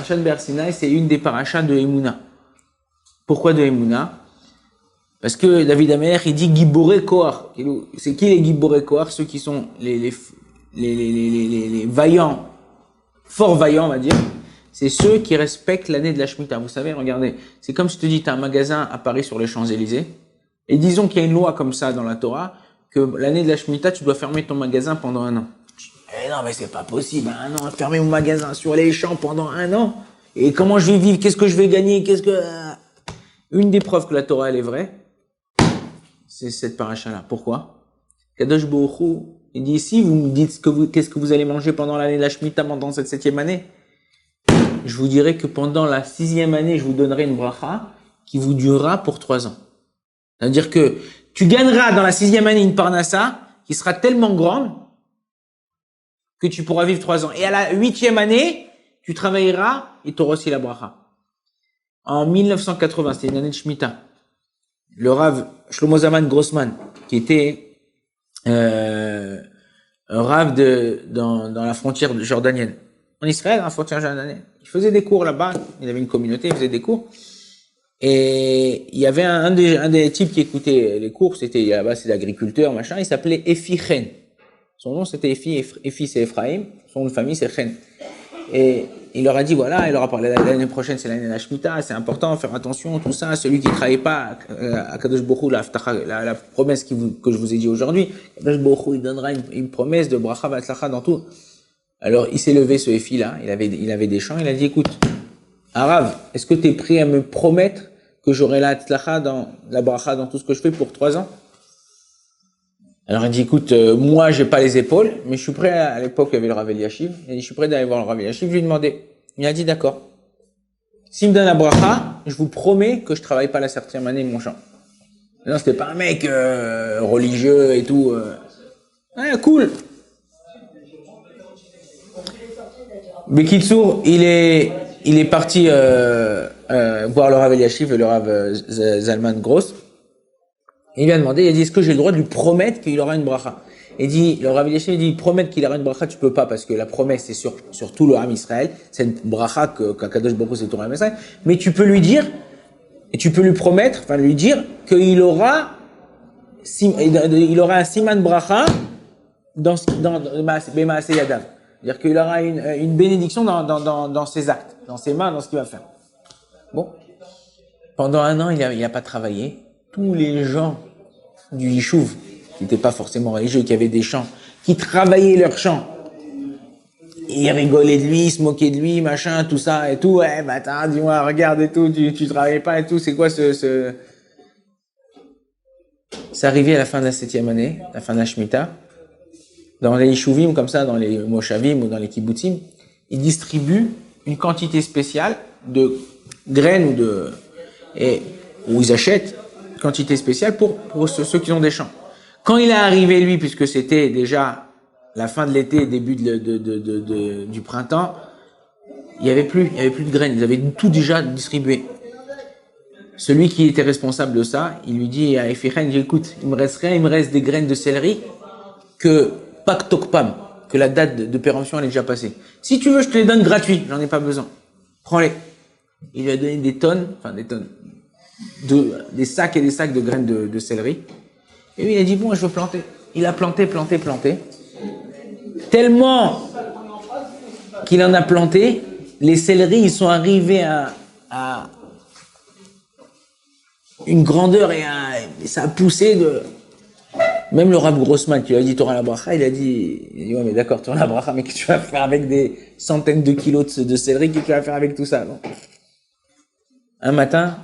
parachat de Be'er Sinaï, c'est une des parachas de Emouna. Pourquoi de Emouna? Parce que David Amelech, il dit Giboré Kohar. C'est qui les Giboré Kohar? Ceux qui sont les vaillants, fort vaillants, on va dire. C'est ceux qui respectent l'année de la Shemitah. Vous savez, regardez, c'est comme si je te dis, tu as un magasin à Paris sur les Champs-Élysées, et disons qu'il y a une loi comme ça dans la Torah, que l'année de la Shemitah, tu dois fermer ton magasin pendant 1 an. Eh non, mais c'est pas possible, 1 an, fermer mon magasin sur les champs pendant 1 an. Et comment je vais vivre? Qu'est-ce que je vais gagner? Une des preuves que la Torah, elle est vraie, c'est cette paracha-là. Pourquoi? Kadosh Baruch Hu, il dit, si vous me dites qu'est-ce que vous allez manger pendant l'année de la Shemitah, pendant cette 7e année, je vous dirai que pendant la 6e année, je vous donnerai une bracha qui vous durera pour 3 ans. C'est-à-dire que tu gagneras dans la 6e année une parnassa qui sera tellement grande que tu pourras vivre 3 ans. Et à la 8e année, tu travailleras et tu auras aussi la bracha. En 1980, c'était une année de Shemitah. Le Rav Shlomo Zalman Grossman, qui était un Rav dans la frontière jordanienne, en Israël, dans la frontière jordanienne, il faisait des cours là-bas. Il avait une communauté, il faisait des cours. Et il y avait un des types qui écoutait les cours, c'était là-bas, c'est l'agriculteur, machin, il s'appelait Efi Chen. Son nom c'était Efi c'est Ephraim, son nom de famille c'est Chen. Et il leur a dit voilà, il leur a parlé l'année prochaine, c'est l'année de la Shemitah, c'est important, faire attention, tout ça, celui qui ne travaille pas à Kadosh Baruch Hu, la promesse que je vous ai dit aujourd'hui, Kadosh Baruch Hu, il donnera une promesse de bracha v'atzlacha dans tout. Alors il s'est levé ce Efi là, il avait des champs, il a dit écoute, Arav, est-ce que tu es prêt à me promettre que j'aurai la tzlacha dans la bracha dans tout ce que je fais pour 3 ans? Alors il dit écoute, moi j'ai pas les épaules, mais je suis prêt à l'époque il y avait le Rav Eliashiv, il dit je suis prêt d'aller voir le Rav Eliashiv, je lui ai demandé. Il a dit d'accord. S'il me donne la bracha, je vous promets que je travaille pas la 7e année de mon champ. Non, c'était pas un mec religieux et tout. Ouais, cool. Bekitsour, il est parti voir le Rav Eliashiv et le Rav Zalman Gross. Il lui a demandé, il a dit, est-ce que j'ai le droit de lui promettre qu'il aura une bracha? Il dit, le Rav Eliashiv dit, promettre qu'il aura une bracha, tu peux pas, parce que la promesse, c'est sur tout le Ham Israël. C'est une bracha qu'Akadosh Baruch Hu, c'est tout le Ham Israël. Mais tu peux lui dire, et tu peux lui promettre, enfin lui dire, qu'il aura un siman bracha dans Bemaase Yadav. C'est-à-dire qu'il aura une bénédiction dans ses actes, dans ses mains, dans ce qu'il va faire. Bon. Pendant 1 an, il a pas travaillé. Tous les gens du Yishuv, qui n'étaient pas forcément religieux, qui avaient des champs, qui travaillaient leurs champs, ils rigolaient de lui, ils se moquaient de lui, machin, tout ça et tout. Ouais, bah attends, dis-moi, regarde et tout, tu travaillais pas et tout, c'est quoi C'est arrivé à la fin de la 7e année, la fin de la Shemitah. Dans les Yishuvim, comme ça, dans les Moshavim ou dans les Kibbutzim, ils distribuent une quantité spéciale de graines où ils achètent une quantité spéciale pour ceux qui ont des champs. Quand il est arrivé, lui, puisque c'était déjà la fin de l'été, début du printemps, il y avait plus de graines, ils avaient tout déjà distribué. Celui qui était responsable de ça, il lui dit à Ephraim, il dit, écoute, il me reste rien, il me reste des graines de céleri que Pak Tokpam, que la date de péremption elle est déjà passée. Si tu veux, je te les donne gratuits, j'en ai pas besoin. Prends-les. Il lui a donné des sacs et des sacs de graines de céleri. Et lui, il a dit, bon, je veux planter. Il a planté. Tellement qu'il en a planté, les céleris, ils sont arrivés à une grandeur et ça a poussé de... Même le Rav Grossman qui lui a dit t'auras la bracha, il a dit ouais mais d'accord t'auras la bracha, mais qu'est-ce que tu vas faire avec des centaines de kilos de céleri, qu'est-ce que tu vas faire avec tout ça, non? Un matin,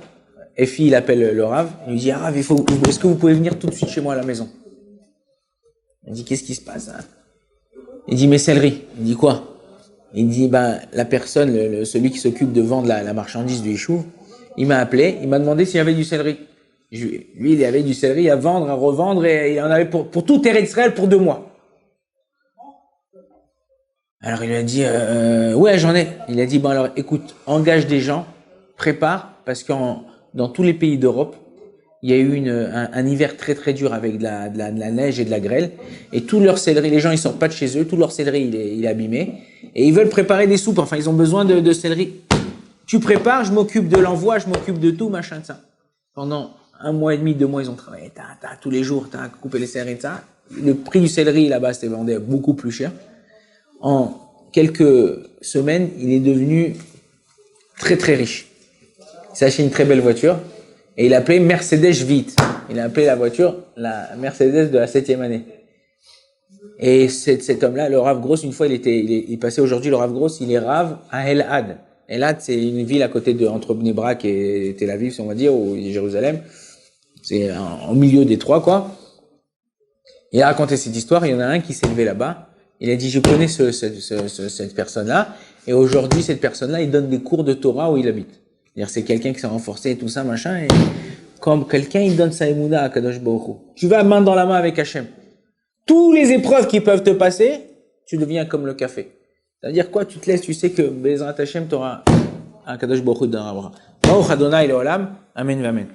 Efi il appelle le Rav, il lui dit Rav, est-ce que vous pouvez venir tout de suite chez moi à la maison? Il dit qu'est-ce qui se passe hein? Il dit mes céleris. Il dit quoi? Il dit la personne, celui qui s'occupe de vendre la marchandise du Yishuv, il m'a appelé, il m'a demandé s'il y avait du céleri. Lui, il avait du céleri à vendre, à revendre, et il en avait pour tout Eretz Israël pour 2 mois. Alors il lui a dit, ouais, j'en ai. Il a dit, bon alors, écoute, engage des gens, prépare, parce que dans tous les pays d'Europe, il y a eu un hiver très très dur avec de la neige et de la grêle, et tout leur céleri, les gens ils sortent pas de chez eux, tout leur céleri il est abîmé, et ils veulent préparer des soupes, enfin ils ont besoin de céleri. Tu prépares, je m'occupe de l'envoi, je m'occupe de tout, machin de ça. Pendant 1 mois et demi, 2 mois, ils ont travaillé, tous les jours, coupé les céleri de ça. Le prix du céleri là-bas, c'était vendu beaucoup plus cher. En quelques semaines, il est devenu très très riche. Il s'est acheté une très belle voiture et il a appelé Mercedes Vite. Il a appelé la voiture la Mercedes de la 7e année. Et cet homme-là, le Rav Gross, une fois, il passait aujourd'hui, le Rav Gross, il est Rav à Elad. Elad, c'est une ville à côté entre Bnei Brak et Tel Aviv, si on va dire, ou Jérusalem. C'est au milieu des trois, quoi. Il a raconté cette histoire, il y en a un qui s'est levé là-bas. Il a dit, je connais cette personne-là, et aujourd'hui, cette personne-là, il donne des cours de Torah où il habite. C'est-à-dire, c'est quelqu'un qui s'est renforcé et tout ça, machin, et comme quelqu'un, il donne sa émouna à Kadosh Baruch Hu. Tu vas main dans la main avec Hachem. Toutes les épreuves qui peuvent te passer, tu deviens comme le café. C'est-à-dire quoi? Tu te laisses, tu sais que Bezrat Hachem, tu auras un Kadosh Baruch Hu dans la bras. Baruch Adonai Leolam, Amen, Amen.